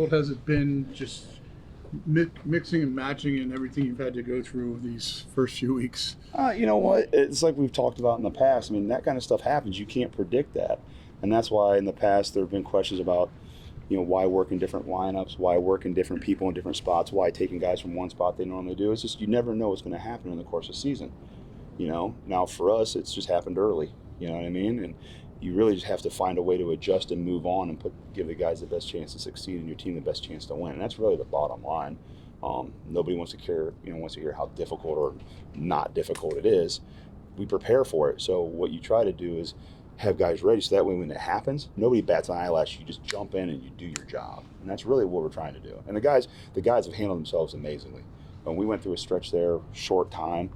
difficult has it been just mixing and matching and everything you've had to go through these first few weeks? You know what? It's like we've talked about in the past. I mean, that kind of stuff happens. You can't predict that. And that's why in the past there have been questions about, why work in different lineups, why work in different people in different spots, why taking guys from one spot they normally do. It's just you never know what's going to happen in the course of the season. Now for us, it's just happened early. You know what I mean? And you really just have to find a way to adjust and move on and give the guys the best chance to succeed and your team the best chance to win. And that's really the bottom line. Nobody wants to hear how difficult or not difficult it is. We prepare for it. So what you try to do is have guys ready so that way when it happens, nobody bats an eyelash. You just jump in and you do your job. And that's really what we're trying to do. And the guys have handled themselves amazingly. When we went through a stretch there, short time,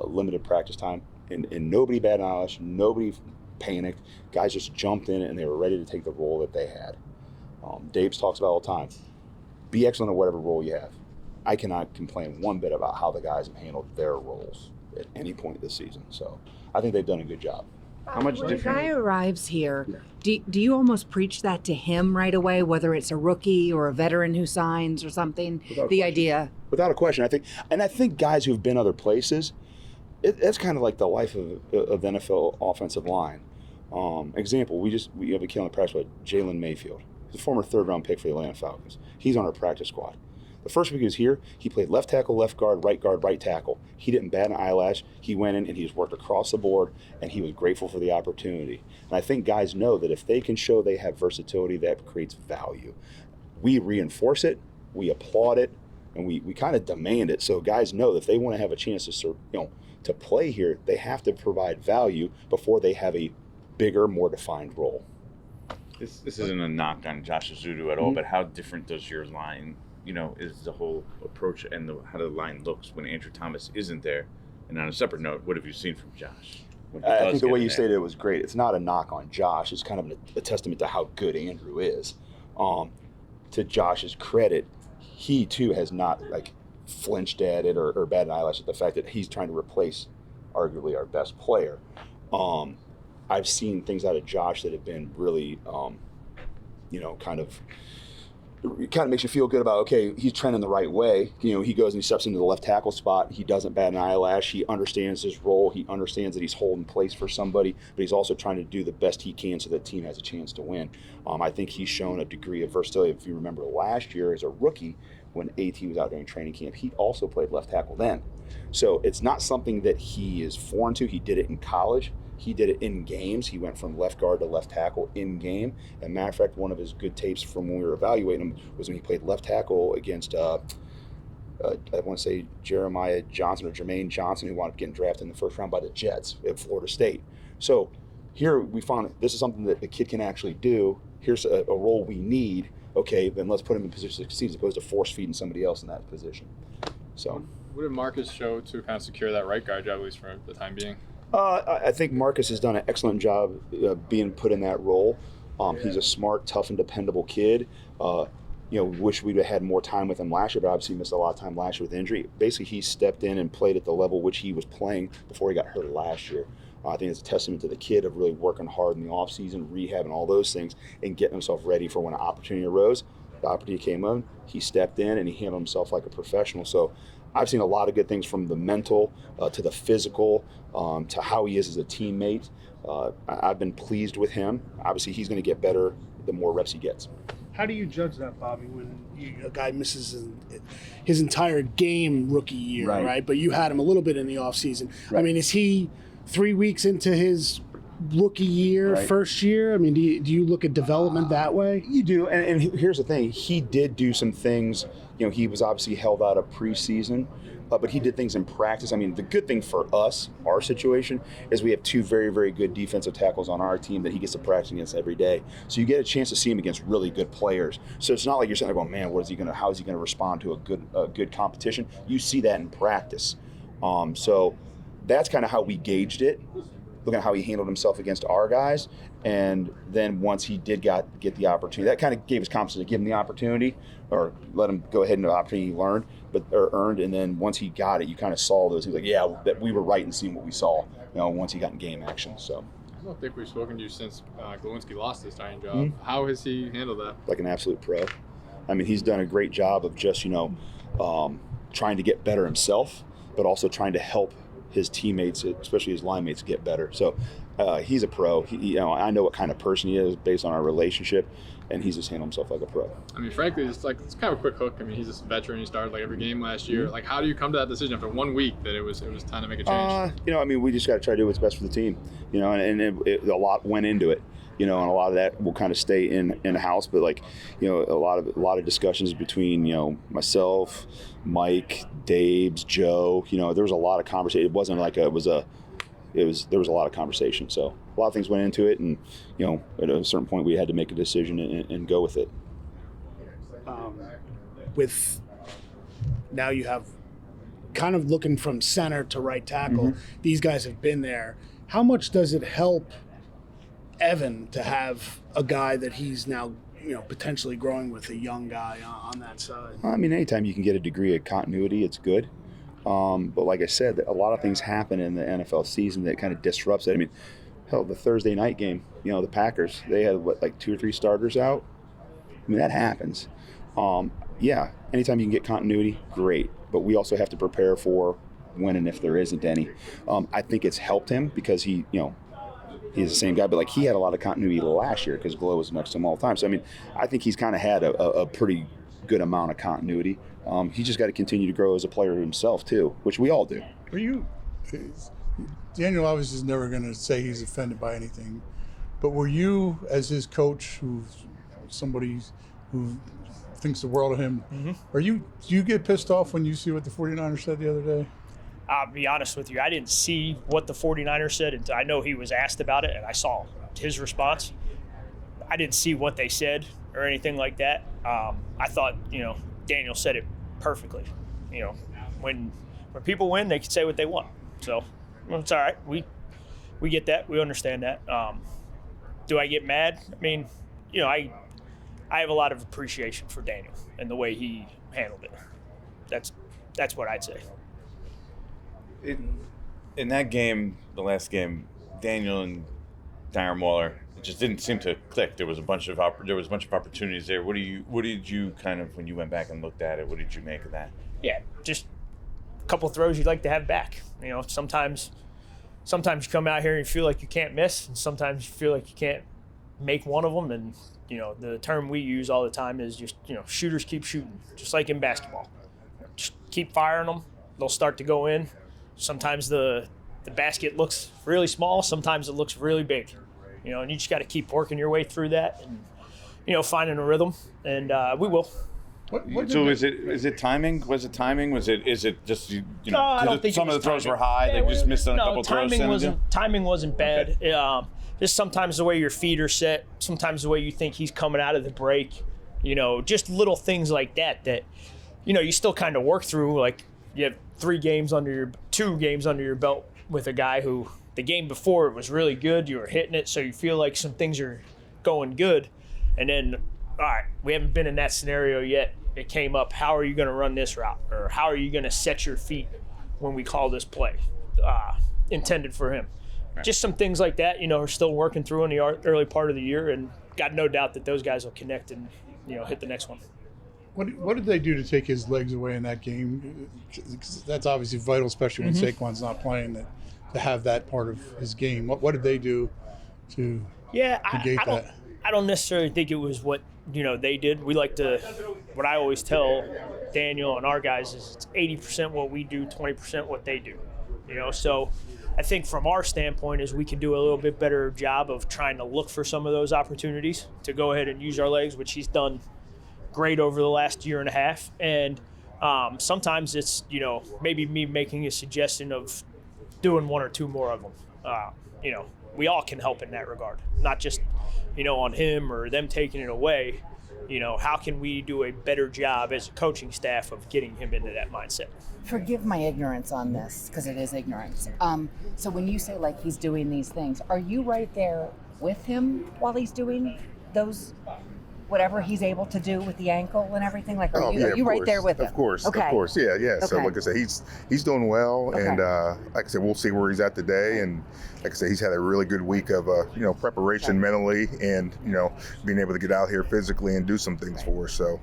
limited practice time, and nobody batted an eyelash, nobody panicked. Guys just jumped in and they were ready to take the role that they had. Dave talks about all the time, be excellent at whatever role you have. I cannot complain one bit about how the guys have handled their roles at any point this season. So I think they've done a good job. How much when different? a guy arrives here, do you almost preach that to him right away, whether it's a rookie or a veteran who signs or something? Idea. Without a question, I think guys who've been other places, that's kind of like the life of NFL offensive line. Example, we have a kid on the practice squad, Jalen Mayfield. He's a former third-round pick for the Atlanta Falcons. He's on our practice squad. The first week he was here, he played left tackle, left guard, right tackle. He didn't bat an eyelash. He went in and he just worked across the board, and he was grateful for the opportunity. And I think guys know that if they can show they have versatility, that creates value. We reinforce it, we applaud it, and we kind of demand it. So guys know that if they want to have a chance to play here, they have to provide value before they have a bigger, more defined role. This isn't a knock on Josh Azudu at all, but how different does your line, is the whole approach and how the line looks when Andrew Thomas isn't there? And on a separate note, what have you seen from Josh? I think the way you stated it was great. It's not a knock on Josh. It's kind of a testament to how good Andrew is. To Josh's credit, he too has not flinched at it or batted an eyelash at the fact that he's trying to replace arguably our best player. I've seen things out of Josh that have been really, it kind of makes you feel good about, okay, he's trending the right way. He goes and he steps into the left tackle spot. He doesn't bat an eyelash. He understands his role. He understands that he's holding place for somebody, but he's also trying to do the best he can so the team has a chance to win. I think he's shown a degree of versatility. If you remember last year as a rookie, when AT was out during training camp, he also played left tackle then. So it's not something that he is foreign to. He did it in college. He did it in games. He went from left guard to left tackle in game. And matter of fact, one of his good tapes from when we were evaluating him was when he played left tackle against, I want to say Jeremiah Johnson or Jermaine Johnson, who wound up getting drafted in the first round by the Jets at Florida State. So here we found this is something that the kid can actually do. Here's a role we need. Okay, then let's put him in position to succeed as opposed to force feeding somebody else in that position. So, what did Marcus show to kind of secure that right guard job, at least for the time being? I think Marcus has done an excellent job being put in that role. He's a smart, tough, and dependable kid. Wish we'd have had more time with him last year, but obviously he missed a lot of time last year with injury. Basically, he stepped in and played at the level which he was playing before he got hurt last year. I think it's a testament to the kid of really working hard in the offseason, rehab, and all those things, and getting himself ready for when an opportunity arose. The opportunity came in, he stepped in, and he handled himself like a professional. So I've seen a lot of good things from the mental to the physical to how he is as a teammate. I've been pleased with him. Obviously, he's going to get better the more reps he gets. How do you judge that, Bobby, when a guy misses his entire game rookie year, right? But you had him a little bit in the offseason. Right. I mean, is he 3 weeks into his rookie year, first year? I mean, do you look at development that way? You do, and here's the thing. He did do some things. He was obviously held out of preseason, but he did things in practice. I mean, the good thing for us, our situation, is we have two very, very good defensive tackles on our team that he gets to practice against every day. So you get a chance to see him against really good players. So it's not like you're sitting there going, man, how is he gonna respond to a good competition? You see that in practice. So that's kind of how we gauged it, looking at how he handled himself against our guys. And then once he did get the opportunity, that kind of gave us confidence to give him the opportunity or let him go ahead and the opportunity he earned. And then once he got it, you kind of saw those. He was like, yeah, that we were right in seeing what we saw, once he got in game action. So I don't think we've spoken to you since Glowinski lost his starting job. Mm-hmm. How has he handled that? Like an absolute pro. I mean, he's done a great job of just, trying to get better himself, but also trying to help his teammates, especially his line mates, get better. So he's a pro. I know what kind of person he is based on our relationship, and he's just handled himself like a pro. I mean, frankly, it's kind of a quick hook. I mean, he's a veteran. He started like every game last year. Like, how do you come to that decision after 1 week that it was time to make a change? We just got to try to do what's best for the team. A lot went into it. And a lot of that will kind of stay in the house. But a lot of discussions between myself, Mike, Dabes, Joe. There was a lot of conversation. It wasn't like there was a lot of conversation. So a lot of things went into it, and at a certain point we had to make a decision and go with it. With now you have kind of looking from center to right tackle. These guys have been there. How much does it help Evan to have a guy that he's now potentially growing with, a young guy on that side? I mean, anytime you can get a degree of continuity, it's good. But like I said, a lot of things happen in the NFL season that kind of disrupts it. I mean, hell, the Thursday night game, the Packers, they had 2 or 3 starters out. I mean, that happens. Anytime you can get continuity, great. But we also have to prepare for when and if there isn't any. I think it's helped him because he's the same guy, but he had a lot of continuity last year because Glow was next to him all the time. So, I mean, I think he's kind of had a pretty good amount of continuity. He just got to continue to grow as a player himself, too, which we all do. Daniel obviously is never going to say he's offended by anything, but were you, as his coach, who's somebody who thinks the world of him, do you get pissed off when you see what the 49ers said the other day? I'll be honest with you, I didn't see what the 49ers said until I know he was asked about it, and I saw his response. I didn't see what they said or anything like that. I thought, Daniel said it perfectly. When people win, they can say what they want. So it's all right. We get that. We understand that. Do I get mad? I mean, I have a lot of appreciation for Daniel and the way he handled it. That's what I'd say. In that game, the last game, Daniel and Darren Waller, it just didn't seem to click. There was a bunch of opportunities there. What did you kind of, when you went back and looked at it, what did you make of that? Yeah, just a couple throws you'd like to have back. Sometimes you come out here and you feel like you can't miss, and sometimes you feel like you can't make one of them. And the term we use all the time is just shooters keep shooting, just like in basketball. Just keep firing them. They'll start to go in. Sometimes the basket looks really small. Sometimes it looks really big. And you just got to keep working your way through that and, finding a rhythm. And we will. So is it timing? Was it timing? Is it just No, I don't think some of the throws timing. were high. They just missed on a couple throws. Timing wasn't bad. Okay. Just sometimes the way your feet are set. Sometimes the way you think he's coming out of the break. Just little things like that you still kind of work through. Like you have 2 games under your belt with a guy who the game before it was really good. You were hitting it, so you feel like some things are going good. And then, all right, we haven't been in that scenario yet. It came up. How are you going to run this route? Or how are you going to set your feet when we call this play intended for him? Right. Just some things like that, are still working through in the early part of the year, and got no doubt that those guys will connect and, hit the next one. What did they do to take his legs away in that game? 'Cause that's obviously vital, especially when Saquon's not playing, to have that part of his game. What did they do to negate that? I don't necessarily think it was what they did. We like to, what I always tell Daniel and our guys is it's 80% what we do, 20% what they do. So I think from our standpoint is we can do a little bit better job of trying to look for some of those opportunities to go ahead and use our legs, which he's done great over the last year and a half. And sometimes it's, maybe me making a suggestion of doing 1 or 2 more of them. We all can help in that regard, not just, on him or them taking it away. How can we do a better job as a coaching staff of getting him into that mindset? Forgive my ignorance on this, because it is ignorance. So when you say he's doing these things, are you right there with him while he's doing those whatever he's able to do with the ankle and everything? Like, are Yeah, you of right course. there with him? Of course, Okay. of course, yeah. So Okay. like I said, he's doing well, Okay. and like I said, we'll see where he's at today. And like I said, he's had a really good week of preparation mentally, and being able to get out here physically and do some things for us. So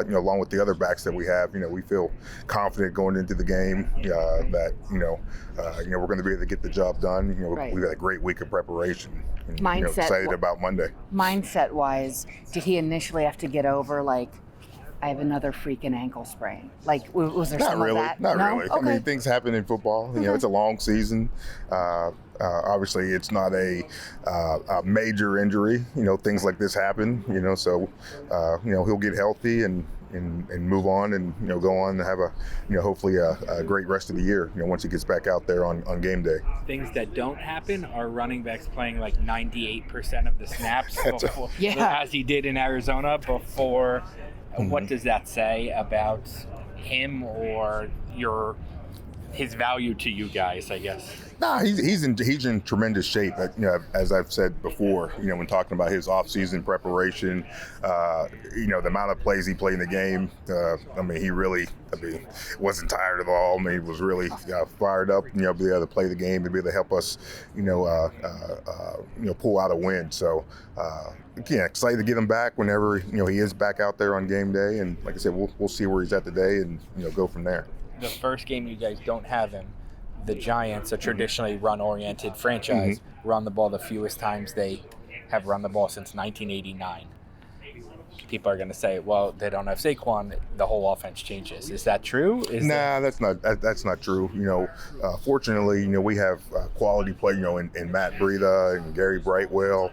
along with the other backs that we have, we feel confident going into the game that we're going to be able to get the job done. Right. We've had a great week of preparation. And, Mindset- excited about Monday. Mindset wise, did he initially have to get over like, I have another freaking ankle sprain? Like, was there Not some really. of that? Not No? really. Okay. I mean, things happen in football. It's a long season. Obviously, it's not a major injury. Things like this happen. So he'll get healthy and move on and go on and have a hopefully a great rest of the year. Once he gets back out there on game day. Things that don't happen are running backs playing like 98% of the snaps before, as he did in Arizona before. What does that say about him or his value to you guys, I guess? Nah, he's in tremendous shape. As I've said before, when talking about his off-season preparation, the amount of plays he played in the game. He really wasn't tired at all. He was really fired up. Be able to play the game, to be able to help us, pull out a win. So, excited to get him back whenever he is back out there on game day. And like I said, we'll see where he's at today and go from there. The first game you guys don't have him. The Giants, a traditionally run-oriented franchise, run the ball the fewest times they have run the ball since 1989. People are going to say, well, they don't have Saquon, the whole offense changes. Is that true? That's not true. Fortunately, we have quality play, in Matt Breida and Gary Brightwell,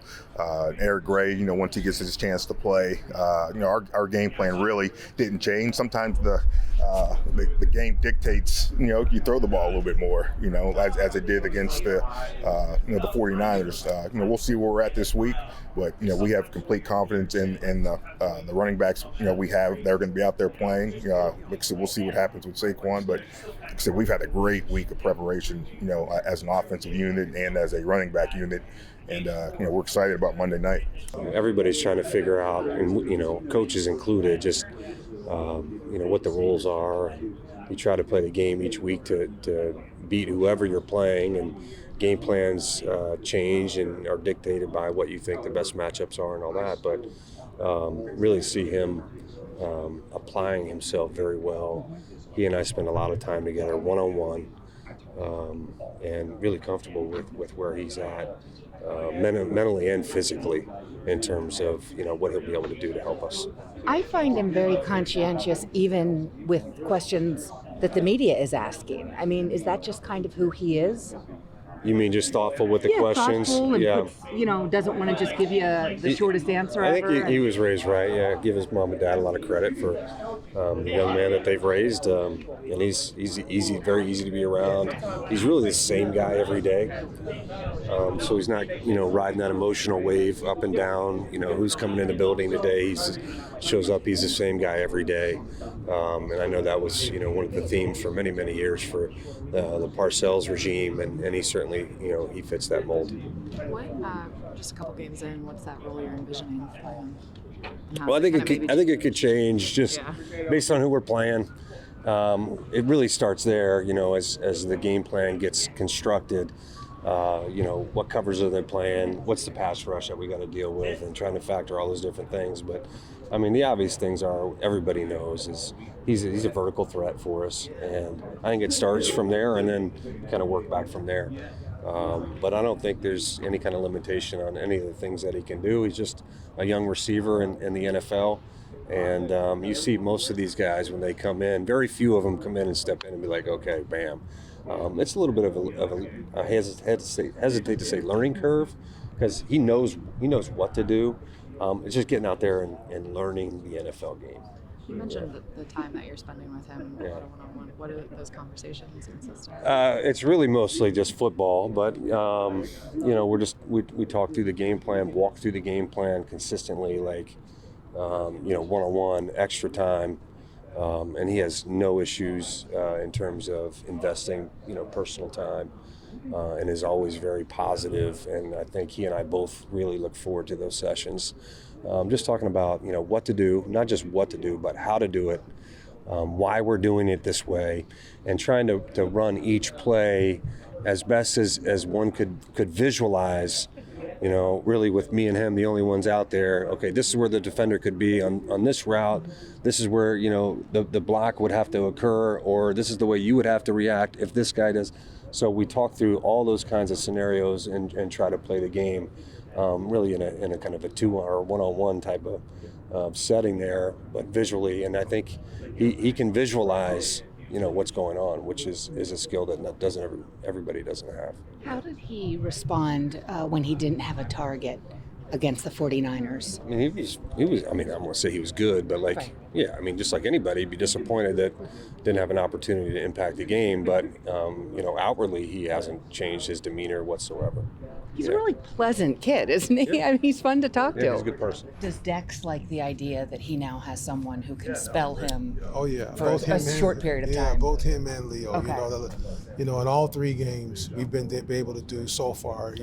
Eric Gray, once he gets his chance to play. Our game plan really didn't change. Sometimes the game dictates, you throw the ball a little bit more, as it did against the 49ers. We'll see where we're at this week, but, we have complete confidence in the running backs, we have. They're going to be out there playing. Like I said, we'll see what happens with Saquon, but like I said, we've had a great week of preparation, as an offensive unit and as a running back unit. And, we're excited about Monday night. Everybody's trying to figure out, and, coaches included, just, what the rules are. You try to play the game each week to beat whoever you're playing, and game plans change and are dictated by what you think the best matchups are and all that. But really see him applying himself very well. He and I spend a lot of time together one-on-one, and really comfortable with where he's at. Mentally and physically, in terms of what he'll be able to do to help us. I find him very conscientious, even with questions that the media is asking. I mean, is that just kind of who he is? You mean just thoughtful with the questions? Thoughtful and puts, doesn't want to just give you the shortest answer I ever. think he was raised right. Yeah, give his mom and dad a lot of credit for the young man that they've raised, and he's easy, very easy to be around. He's really the same guy every day, so he's not riding that emotional wave up and down. Who's coming in the building today? He shows up. He's the same guy every day, and I know that was one of the themes for many years for the Parcells regime, and he certainly he fits that mold. What just a couple games in, what's that role you're envisioning for him? Well, I think it could change just based on who we're playing. It really starts there, as the game plan gets constructed. What covers are they playing? What's the pass rush that we got to deal with, and trying to factor all those different things. But I mean, the obvious things are everybody knows is he's a vertical threat for us, and I think it starts from there and then kind of work back from there. But I don't think there's any kind of limitation on any of the things that he can do. He's just a young receiver in the NFL. And you see most of these guys when they come in, very few of them come in and step in and be like, okay, bam. It's a little bit of a hesitate to say learning curve, because he knows what to do. It's just getting out there and learning the NFL game. You mentioned the time that you're spending with him one-on-one. What do those conversations consist of? It's really mostly just football, but we talk through the game plan, walk through the game plan consistently, like one-on-one, extra time, and he has no issues in terms of investing personal time, and is always very positive. And I think he and I both really look forward to those sessions. just talking about, what to do, not just what to do, but how to do it, why we're doing it this way, and trying to run each play as best as one could visualize, really with me and him, the only ones out there. Okay, this is where the defender could be on this route. This is where, the block would have to occur, or this is the way you would have to react if this guy does. So we talk through all those kinds of scenarios and try to play the game really in a kind of a 2 or one-on-one type of setting there, but visually. And I think he can visualize, what's going on, which is a skill that everybody doesn't have. How did he respond when he didn't have a target against the 49ers? I mean, he was. I mean, I'm gonna say he was good, but Right. yeah. I mean, just like anybody, he'd be disappointed that didn't have an opportunity to impact the game. But outwardly, he hasn't changed his demeanor whatsoever. He's a really pleasant kid, isn't he? I mean, he's fun to talk to. He's a good person. Does Dex like the idea that he now has someone who can spell him Oh yeah, for a short period of time? Yeah, both him and Leo. Okay. In all 3 games we've been able to do so far.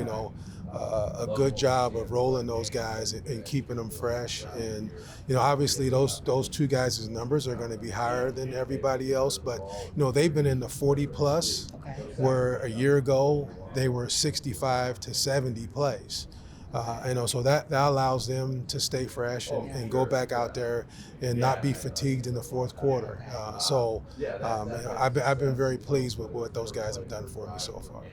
A good job of rolling those guys and keeping them fresh. And obviously those 2 guys' numbers are going to be higher than everybody else. But they've been in the 40 plus, where a year ago they were 65 to 70 plays. So that allows them to stay fresh and go back out there and not be fatigued in the fourth quarter. I've been very pleased with what those guys have done for me so far.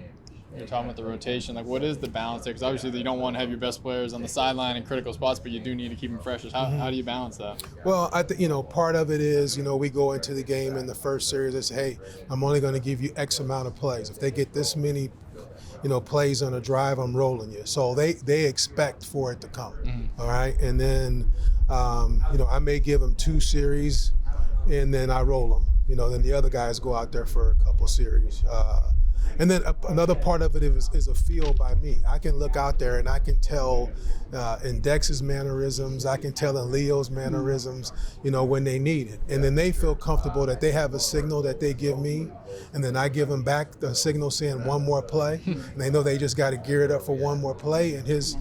You're talking about the rotation. Like, what is the balance there? Because obviously you don't want to have your best players on the sideline in critical spots, but you do need to keep them fresh. How do you balance that? Well, I think part of it is we go into the game in the first series and say, hey, I'm only going to give you X amount of plays. If they get this many plays on a drive, I'm rolling you. So they expect for it to come. All right. And then, I may give them 2 series and then I roll them. Then the other guys go out there for a couple series. And then another part of it is a feel by me. I can look out there and I can tell in Dex's mannerisms, I can tell in Leo's mannerisms, when they need it. And then they feel comfortable that they have a signal that they give me, and then I give them back the signal saying 1 more play. And they know they just got to gear it up for 1 more play, and his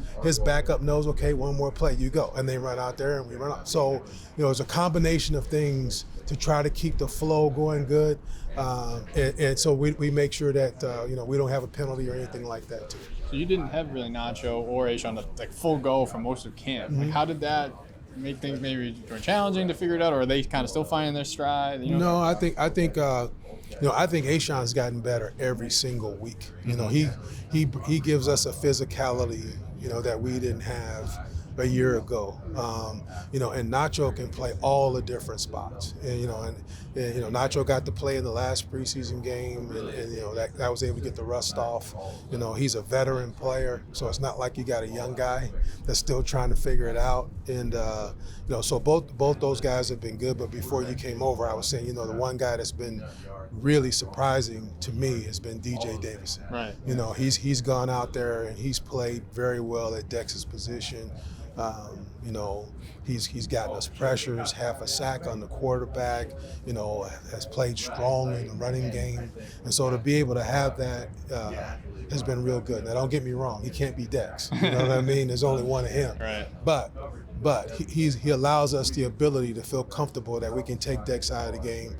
backup knows, okay, 1 more play, you go. And they run out there and we run out. So, it's a combination of things to try to keep the flow going good. And so we make sure that, we don't have a penalty or anything like that too. So you didn't have really Nacho or A'Shawn full go for most of camp. Like, how did that make things maybe more challenging to figure it out, or are they kind of still finding their stride? No, I think A'Shawn's gotten better every single week. He gives us a physicality, that we didn't have a year ago. And Nacho can play all the different spots. And Nacho got to play in the last preseason game, and that was able to get the rust off. He's a veteran player, so it's not like you got a young guy that's still trying to figure it out. And so both those guys have been good. But before you came over, I was saying, the one guy that's been really surprising to me has been DJ Davison. Right. He's gone out there and he's played very well at Dex's position. He's gotten us pressures, half a sack on the quarterback, has played strong in the running game. And so to be able to have that has been real good. Now, don't get me wrong, he can't be Dex. You know what I mean? There's only one of him. Right. But he allows us the ability to feel comfortable that we can take Dex out of the game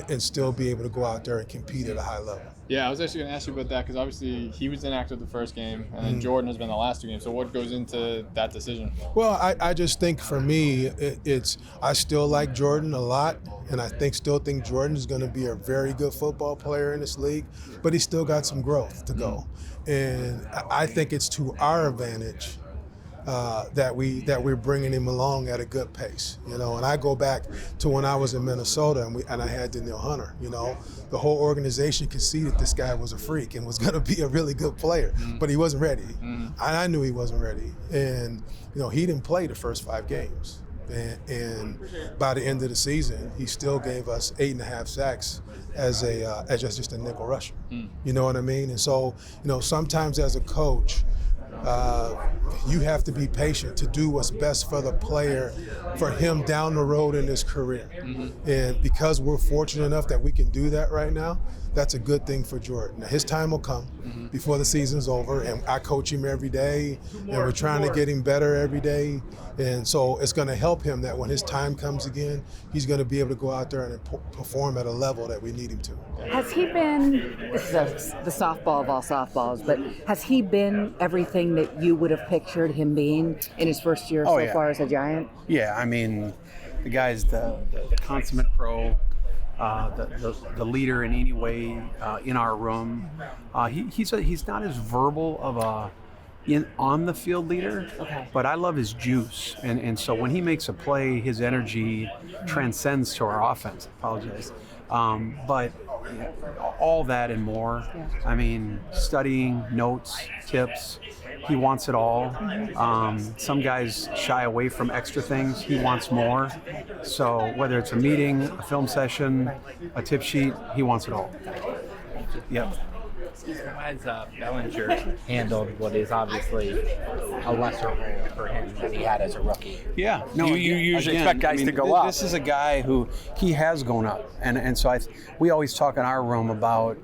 and still be able to go out there and compete at a high level. Yeah, I was actually going to ask you about that because obviously he was inactive the first game, and then Jordan has been the last 2 games. So what goes into that decision? Well, I just think for me, I still like Jordan a lot, and I still think Jordan is going to be a very good football player in this league, but he's still got some growth to go. And I think it's to our advantage that we're bringing him along at a good pace, And I go back to when I was in Minnesota and I had Danielle Hunter. The whole organization could see that this guy was a freak and was going to be a really good player, but he wasn't ready. I knew he wasn't ready, and he didn't play the first 5 games. And by the end of the season, he still gave us 8.5 sacks as just a nickel rusher. You know what I mean? And so, sometimes as a coach, you have to be patient to do what's best for the player, for him down the road in his career. And because we're fortunate enough that we can do that right now, that's a good thing for Jordan. Now, his time will come before the season's over, and I coach him every day, and we're trying to get him better every day. And so it's going to help him that when his time comes again, he's going to be able to go out there and perform at a level that we need him to. Has he been, this is the softball of all softballs, but has he been everything that you would have pictured him being in his first year so far as a Giant? Yeah, I mean, the guy's the consummate pro, the leader in any way in our room. He's not as verbal of a on the field leader, but I love his juice, and so when he makes a play, his energy transcends to our offense. Apologize, but all that and more. I mean, studying notes, tips. He wants it all. Some guys shy away from extra things. He wants more. So whether it's a meeting, a film session, a tip sheet, he wants it all. Yep. As Bellinger handled what is obviously a lesser role for him than he had as a rookie. Yeah, no, you usually expect guys to go up. This is a guy who he has gone up, and so we always talk in our room about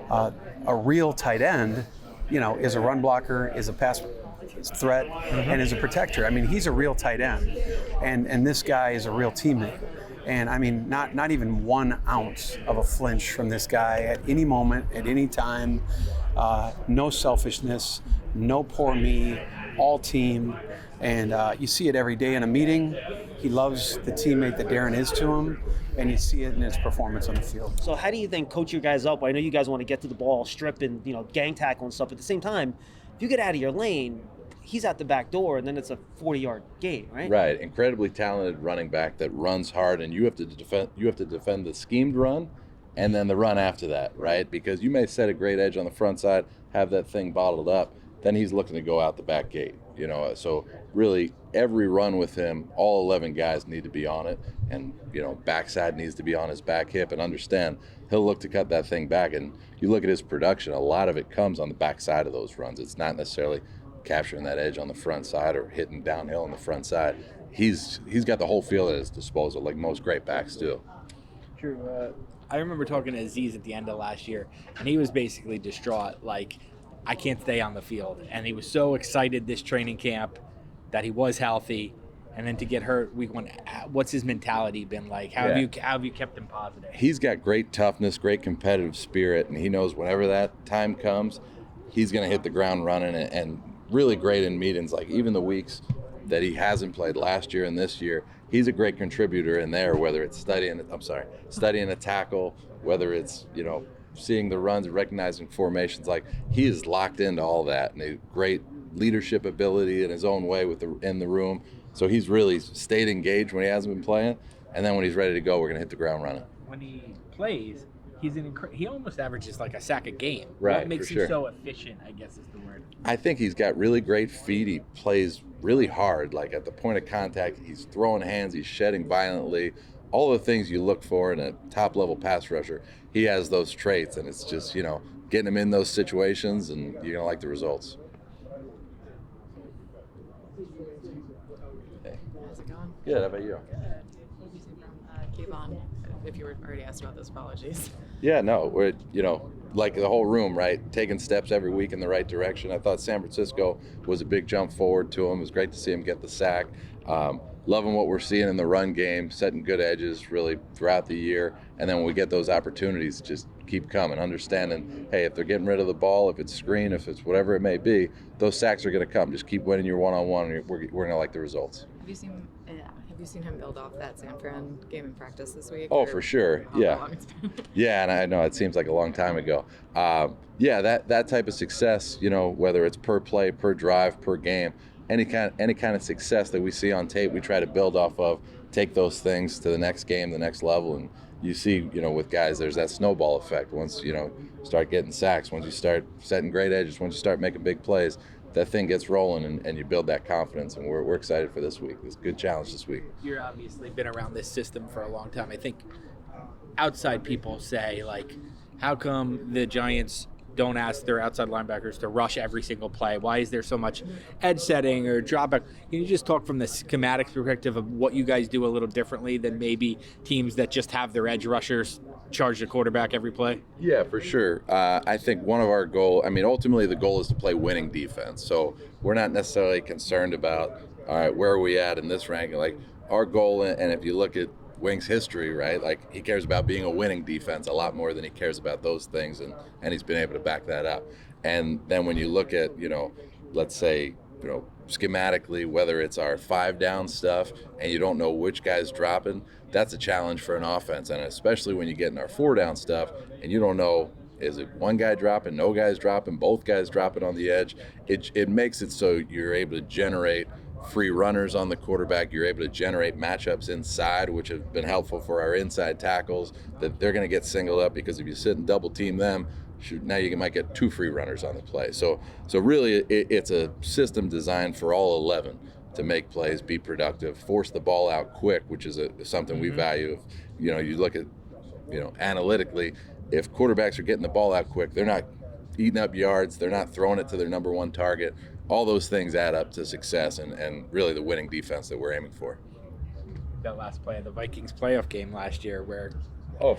a real tight end. Is a run blocker, is a pass threat, and is a protector. I mean, he's a real tight end, and this guy is a real teammate. And I mean, not even 1 ounce of a flinch from this guy at any moment, at any time. No selfishness, no poor me, all team. And you see it every day in a meeting. He loves the teammate that Darren is to him, and you see it in his performance on the field. So how do you then coach your guys up? I know you guys want to get to the ball, strip and gang tackle and stuff. At the same time, if you get out of your lane, he's out the back door, and then it's a 40-yard game, right? Right. Incredibly talented running back that runs hard, and you have to defend the schemed run and then the run after that, right? Because you may set a great edge on the front side, have that thing bottled up, then he's looking to go out the back gate. So really every run with him, all 11 guys need to be on it, and backside needs to be on his back hip, and understand he'll look to cut that thing back. And you look at his production, a lot of it comes on the backside of those runs. It's not necessarily capturing that edge on the front side or hitting downhill on the front side. He's got the whole field at his disposal, like most great backs do. True. I remember talking to Aziz at the end of last year, and he was basically distraught, like, I can't stay on the field. And he was so excited this training camp that he was healthy, and then to get hurt week 1. What's his mentality been like? How have you kept him positive? He's got great toughness, great competitive spirit, and he knows whenever that time comes, he's going to hit the ground running, and really great in meetings, like even the weeks that he hasn't played last year and this year. He's a great contributor in there, whether it's studying a tackle, whether it's, seeing the runs and recognizing formations. Like, he is locked into all that, and a great leadership ability in his own way in the room. So he's really stayed engaged when he hasn't been playing, and then when he's ready to go, we're going to hit the ground running. When he plays, he almost averages like a sack a game. Right, what makes for sure. him so efficient, I guess is the word. I think he's got really great feet. He plays really hard, like at the point of contact. He's throwing hands, he's shedding violently. All the things you look for in a top-level pass rusher, he has those traits, and it's just, getting him in those situations, and you're going to like the results. How's it going? Good, how about you? Kayvon, if you were already asked about those, apologies. Yeah, no, we're, like the whole room, right? Taking steps every week in the right direction. I thought San Francisco was a big jump forward to him. It was great to see him get the sack. Loving what we're seeing in the run game, setting good edges really throughout the year. And then when we get those opportunities, just keep coming, understanding, hey, if they're getting rid of the ball, if it's screen, if it's whatever it may be, those sacks are going to come. Just keep winning your one-on-one, and we're going to like the results. Have you seen him build off that San Fran game in practice this week? Oh, for sure. Yeah. Yeah, and I know it seems like a long time ago. That type of success, whether it's per play, per drive, per game, any kind of success that we see on tape, we try to build off of, take those things to the next game, the next level. And you see, with guys, there's that snowball effect. Once, start getting sacks, once you start setting great edges, once you start making big plays, that thing gets rolling, and you build that confidence. And we're excited for this week. It's a good challenge this week. You're obviously been around this system for a long time. I think outside people say, like, how come the Giants don't ask their outside linebackers to rush every single play? Why is there so much edge setting or drop back? Can you just talk from the schematic perspective of what you guys do a little differently than maybe teams that just have their edge rushers charge the quarterback every play? Yeah, for sure. I think one of our ultimately the goal is to play winning defense. So we're not necessarily concerned about, all right, where are we at in this ranking? Like our goal, and if you look at Wing's history, right, like he cares about being a winning defense a lot more than he cares about those things, and he's been able to back that up. And then when you look at, let's say, schematically, whether it's our 5-down stuff and you don't know which guy's dropping, that's a challenge for an offense. And especially when you get in our 4-down stuff and you don't know, is it one guy dropping, no guys dropping, both guys dropping on the edge, it makes it so you're able to generate free runners on the quarterback. You're able to generate matchups inside, which have been helpful for our inside tackles, that they're going to get singled up because if you sit and double team them, now you might get 2 free runners on the play. So really it's a system designed for all 11 to make plays, be productive, force the ball out quick, which is something we value. You look at, analytically, if quarterbacks are getting the ball out quick, they're not eating up yards, they're not throwing it to their number one target. All those things add up to success and really the winning defense that we're aiming for. That last play of the Vikings playoff game last year where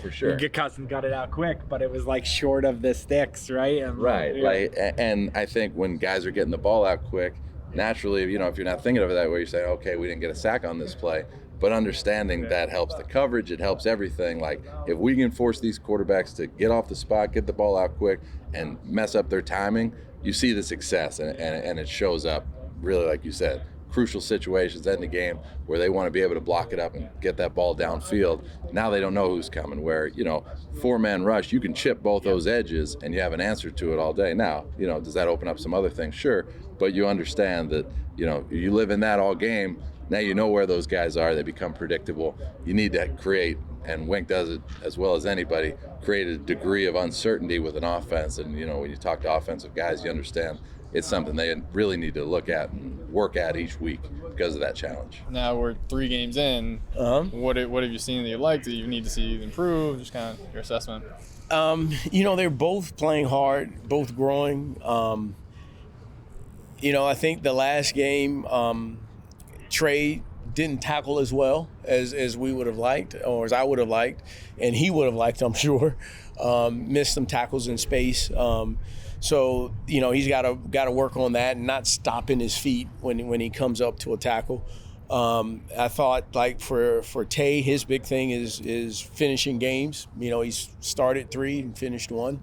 for sure. Cousin got it out quick, but it was like short of the sticks, right? And I think when guys are getting the ball out quick, naturally, if you're not thinking of it that way, you're saying, okay, we didn't get a sack on this play. But understanding that helps the coverage, it helps everything. Like if we can force these quarterbacks to get off the spot, get the ball out quick, and mess up their timing, you see the success, and it shows up really, like you said, crucial situations in the game where they want to be able to block it up and get that ball downfield. Now they don't know who's coming, where, 4-man rush, you can chip both those edges and you have an answer to it all day. Now, does that open up some other things? Sure. But you understand that, you live in that all game. Now you know where those guys are. They become predictable. You need to create, and Wink does it as well as anybody, create a degree of uncertainty with an offense. And, when you talk to offensive guys, you understand it's something they really need to look at and work at each week because of that challenge. Now we're 3 games in. What have you seen that you liked that you need to see improve? Just kind of your assessment. They're both playing hard, both growing. I think the last game, Trey didn't tackle as well as we would have liked, or as I would have liked, and he would have liked, I'm sure. Missed some tackles in space. So he's got to work on that and not stopping his feet when he comes up to a tackle. I thought, like for Tay, his big thing is finishing games. He's started 3 and finished 1.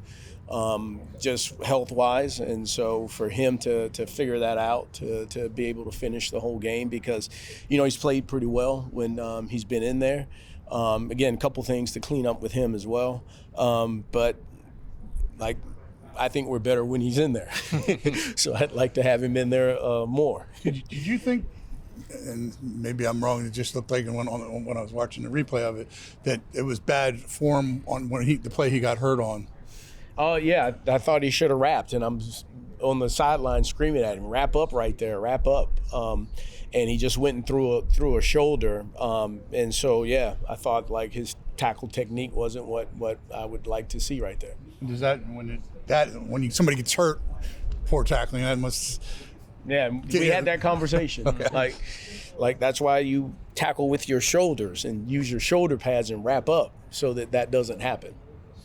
Just health-wise, and so for him to figure that out, to be able to finish the whole game, because he's played pretty well when he's been in there. Again, a couple things to clean up with him as well, but I think we're better when he's in there. So I'd like to have him in there more. Did you think, and maybe I'm wrong, it just looked like when I was watching the replay of it, that it was bad form on the play he got hurt on? Oh, yeah. I thought he should have wrapped, and I'm on the sideline screaming at him, wrap up right there, wrap up. And he just went and threw a shoulder. And so, yeah, I thought like his tackle technique wasn't what I would like to see right there. Does that, when somebody gets hurt, poor tackling, that must... Yeah, we had that conversation. Okay. Like that's why you tackle with your shoulders and use your shoulder pads and wrap up so that doesn't happen.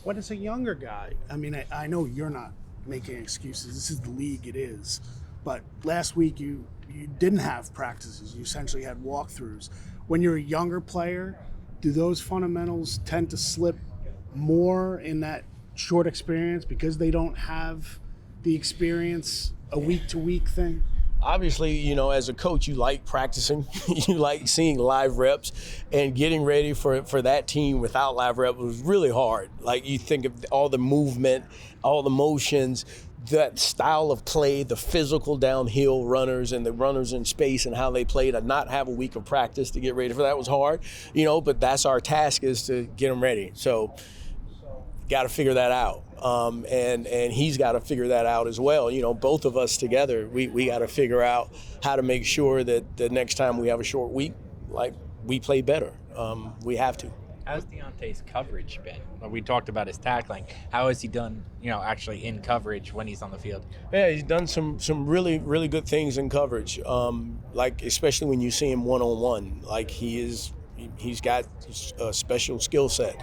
What is a younger guy? I mean, I know you're not making excuses. This is the league, it is. But last week you didn't have practices. You essentially had walkthroughs. When you're a younger player, do those fundamentals tend to slip more in that short experience because they don't have the experience, a week-to-week thing? Obviously, as a coach, you like practicing. You like seeing live reps, and getting ready for that team without live reps was really hard. Like you think of all the movement, all the motions, that style of play, the physical downhill runners and the runners in space and how they played, and not have a week of practice to get ready for that was hard, but that's our task, is to get them ready. So got to figure that out. And he's got to figure that out as well. Both of us together, we got to figure out how to make sure that the next time we have a short week, like, we play better. We have to. How's Deontay's coverage been? Well, we talked about his tackling. How has he done, actually in coverage when he's on the field? Yeah, he's done some really, really good things in coverage. Like especially when you see him one-on-one, like he's got a special skill set.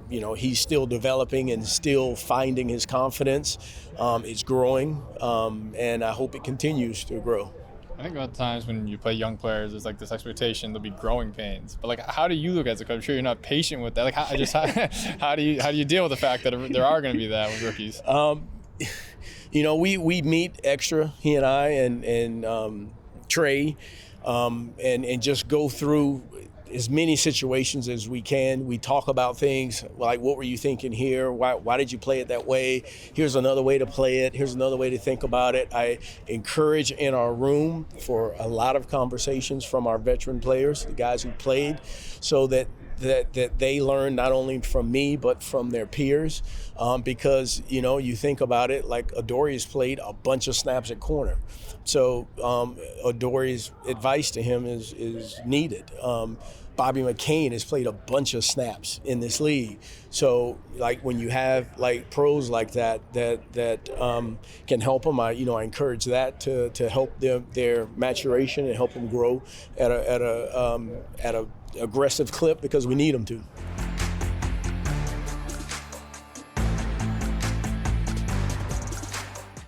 He's still developing and still finding his confidence. It's growing, and I hope it continues to grow. I think about times when you play young players, there's like this expectation there'll be growing pains. But like, how do you look as a coach? I'm sure you're not patient with that. Like, how do you deal with the fact that there are going to be that with rookies? We meet extra, he and I and Trey, and just go through as many situations as we can. We talk about things like, what were you thinking here? Why did you play it that way? Here's another way to play it. Here's another way to think about it. I encourage in our room for a lot of conversations from our veteran players, the guys who played, so that they learn not only from me but from their peers, because you think about it, like Adorie's played a bunch of snaps at corner, so Adorie's advice to him is needed. Bobby McCain has played a bunch of snaps in this league, so like when you have like pros like that can help them, I encourage that to help their maturation and help them grow at a aggressive clip, because we need them to.